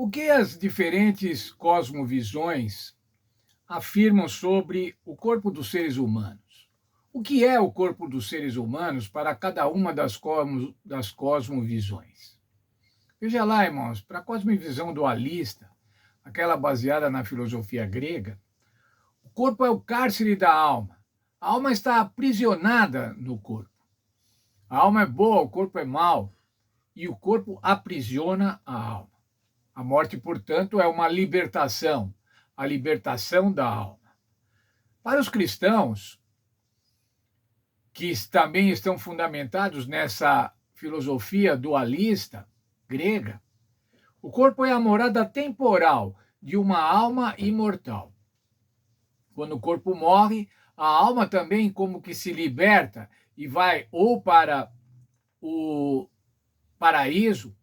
O que as diferentes cosmovisões afirmam sobre o corpo dos seres humanos? O que é o corpo dos seres humanos para cada uma das cosmovisões? Veja lá, irmãos, para a cosmovisão dualista, aquela baseada na filosofia grega, o corpo é o cárcere da alma. A alma está aprisionada no corpo. A alma é boa, o corpo é mau, e o corpo aprisiona a alma. A morte, portanto, é uma libertação, a libertação da alma. Para os cristãos, que também estão fundamentados nessa filosofia dualista grega, o corpo é a morada temporal de uma alma imortal. Quando o corpo morre, a alma também como que se liberta e vai ou para o paraíso,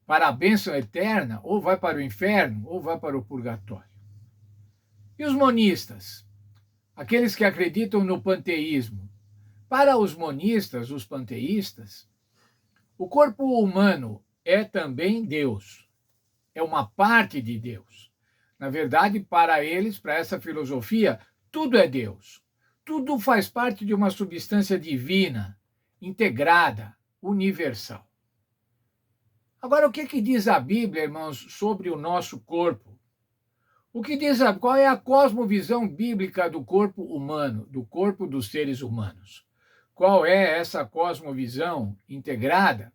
para a bênção eterna, ou vai para o inferno, ou vai para o purgatório. E os monistas? Aqueles que acreditam no panteísmo. Para os monistas, os panteístas, o corpo humano é também Deus. É uma parte de Deus. Na verdade, para eles, para essa filosofia, tudo é Deus. Tudo faz parte de uma substância divina, integrada, universal. Agora, o que diz a Bíblia, irmãos, sobre o nosso corpo? Qual é a cosmovisão bíblica do corpo humano, do corpo dos seres humanos? Qual é essa cosmovisão integrada?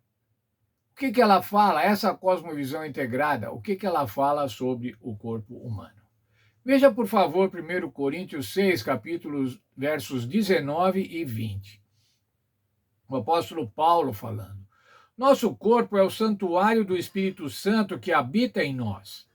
O que ela fala, essa cosmovisão integrada, o que ela fala sobre o corpo humano? Veja, por favor, 1 Coríntios 6, capítulos, versos 19 e 20. O apóstolo Paulo falando. Nosso corpo é o santuário do Espírito Santo que habita em nós.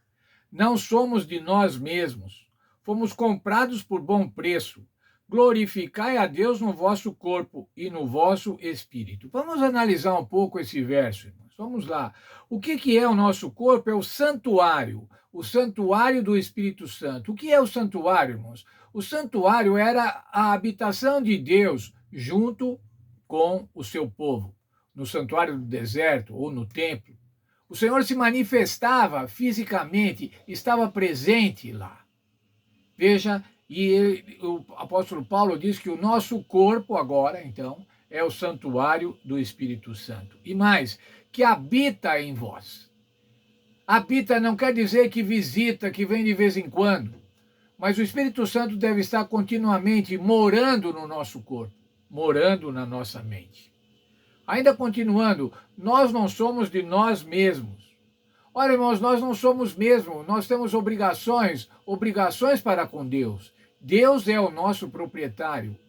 Não somos de nós mesmos. Fomos comprados por bom preço. Glorificai a Deus no vosso corpo e no vosso espírito. Vamos analisar um pouco esse verso, irmãos. Vamos lá. O que é o nosso corpo? É o santuário do Espírito Santo. O que é o santuário, irmãos? O santuário era a habitação de Deus junto com o seu povo, no santuário do deserto ou no templo. O Senhor se manifestava fisicamente, estava presente lá. Veja, o apóstolo Paulo diz que o nosso corpo agora, então, é o santuário do Espírito Santo. E mais, que habita em vós. Habita não quer dizer que visita, que vem de vez em quando, mas o Espírito Santo deve estar continuamente morando no nosso corpo, morando na nossa mente. Ainda continuando, nós não somos de nós mesmos. Olha, irmãos, nós não somos mesmo, nós temos obrigações para com Deus. Deus é o nosso proprietário.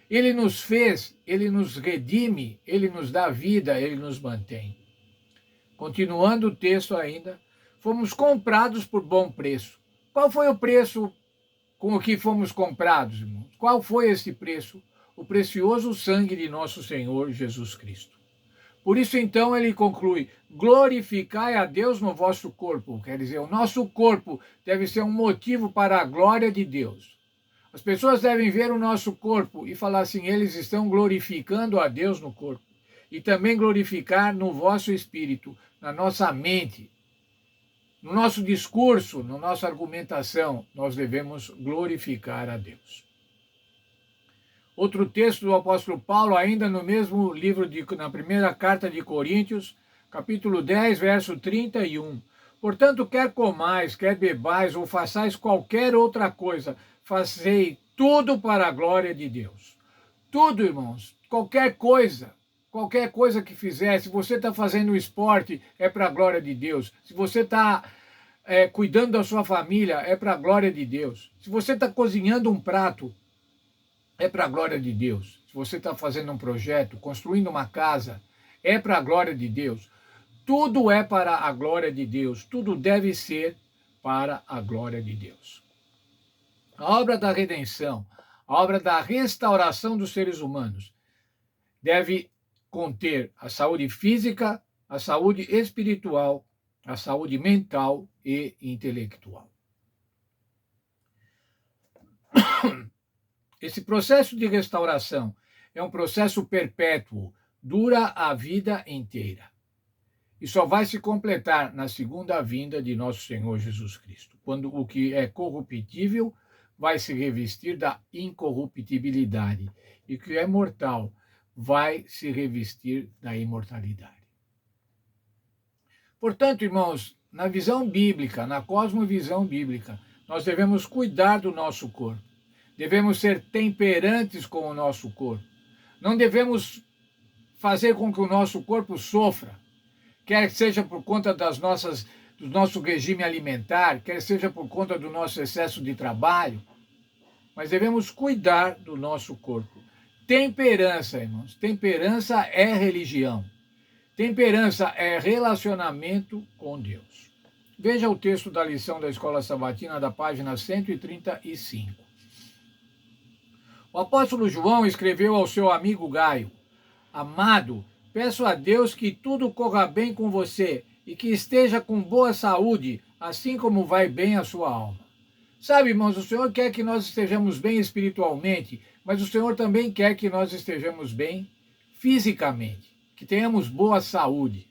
Ele nos fez, ele nos redime, ele nos dá vida, ele nos mantém. Continuando o texto ainda, fomos comprados por bom preço. Qual foi o preço com o que fomos comprados, irmãos? Qual foi esse preço? O precioso sangue de nosso Senhor Jesus Cristo. Por isso, então, ele conclui: glorificai a Deus no vosso corpo. Quer dizer, o nosso corpo deve ser um motivo para a glória de Deus. As pessoas devem ver o nosso corpo e falar assim: eles estão glorificando a Deus no corpo. E também glorificar no vosso espírito, na nossa mente. No nosso discurso, na nossa argumentação, nós devemos glorificar a Deus. Outro texto do apóstolo Paulo, ainda no mesmo livro, na primeira carta de Coríntios, capítulo 10, verso 31. Portanto, quer comais, quer bebais, ou façais qualquer outra coisa, fazei tudo para a glória de Deus. Tudo, irmãos, qualquer coisa que fizer, se você está fazendo esporte, é para a glória de Deus. Se você está cuidando da sua família, é para a glória de Deus. Se você está cozinhando um prato, é para a glória de Deus. Se você está fazendo um projeto, construindo uma casa, é para a glória de Deus. Tudo é para a glória de Deus. Tudo deve ser para a glória de Deus. A obra da redenção, a obra da restauração dos seres humanos, deve conter a saúde física, a saúde espiritual, a saúde mental e intelectual. Esse processo de restauração é um processo perpétuo, dura a vida inteira. e só vai se completar na segunda vinda de nosso Senhor Jesus Cristo, quando o que é corruptível vai se revestir da incorruptibilidade e o que é mortal vai se revestir da imortalidade. Portanto, irmãos, na visão bíblica, na cosmovisão bíblica, nós devemos cuidar do nosso corpo. Devemos ser temperantes com o nosso corpo. Não devemos fazer com que o nosso corpo sofra, quer seja por conta do nosso regime alimentar, quer seja por conta do nosso excesso de trabalho, mas devemos cuidar do nosso corpo. Temperança, irmãos, temperança é religião. Temperança é relacionamento com Deus. Veja o texto da lição da Escola Sabatina, da página 135. O apóstolo João escreveu ao seu amigo Gaio: Amado, peço a Deus que tudo corra bem com você e que esteja com boa saúde, assim como vai bem a sua alma. Sabe, irmãos, o Senhor quer que nós estejamos bem espiritualmente, mas o Senhor também quer que nós estejamos bem fisicamente, que tenhamos boa saúde.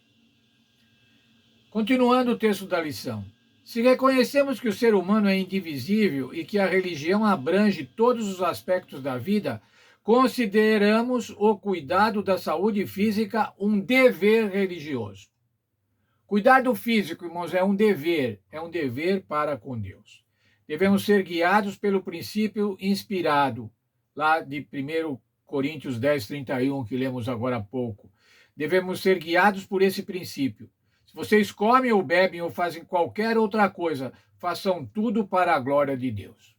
Continuando o texto da lição. Se reconhecemos que o ser humano é indivisível e que a religião abrange todos os aspectos da vida, consideramos o cuidado da saúde física um dever religioso. Cuidar do físico, irmãos, é um dever para com Deus. Devemos ser guiados pelo princípio inspirado, lá de 1 Coríntios 10:31, que lemos agora há pouco. Devemos ser guiados por esse princípio. Se vocês comem ou bebem ou fazem qualquer outra coisa, façam tudo para a glória de Deus.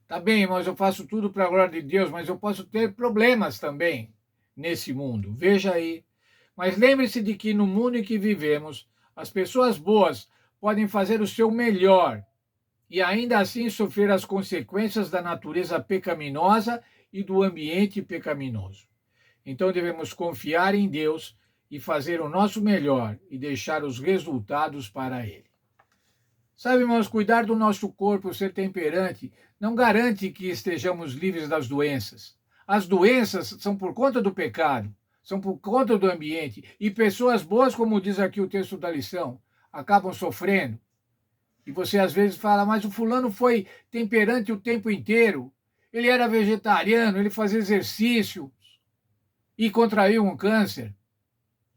Tá bem, irmãos, eu faço tudo para a glória de Deus, mas eu posso ter problemas também nesse mundo. Veja aí. Mas lembre-se de que no mundo em que vivemos, as pessoas boas podem fazer o seu melhor e ainda assim sofrer as consequências da natureza pecaminosa e do ambiente pecaminoso. Então devemos confiar em Deus e fazer o nosso melhor e deixar os resultados para Ele. Sabe, irmãos, cuidar do nosso corpo, ser temperante, não garante que estejamos livres das doenças. As doenças são por conta do pecado, são por conta do ambiente. E pessoas boas, como diz aqui o texto da lição, acabam sofrendo. E você às vezes fala, mas o fulano foi temperante o tempo inteiro. Ele era vegetariano, ele fazia exercício e contraiu um câncer.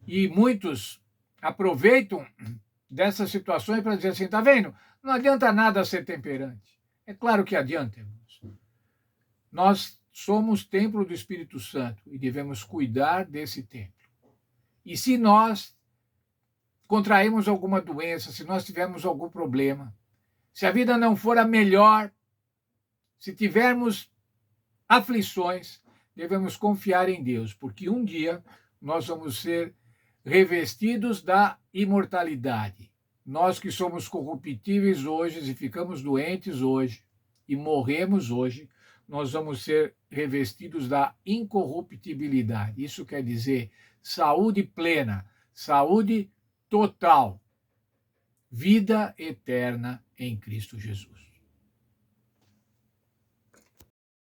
E muitos aproveitam dessas situações para dizer assim, tá vendo? Não adianta nada ser temperante. É claro que adianta, irmãos. Nós somos templo do Espírito Santo e devemos cuidar desse templo. E se nós contraímos alguma doença, se nós tivermos algum problema, se a vida não for a melhor, se tivermos aflições, devemos confiar em Deus, porque um dia nós vamos ser revestidos da imortalidade. Nós que somos corruptíveis hoje e ficamos doentes hoje e morremos hoje, nós vamos ser revestidos da incorruptibilidade. Isso quer dizer saúde plena, saúde total, vida eterna em Cristo Jesus.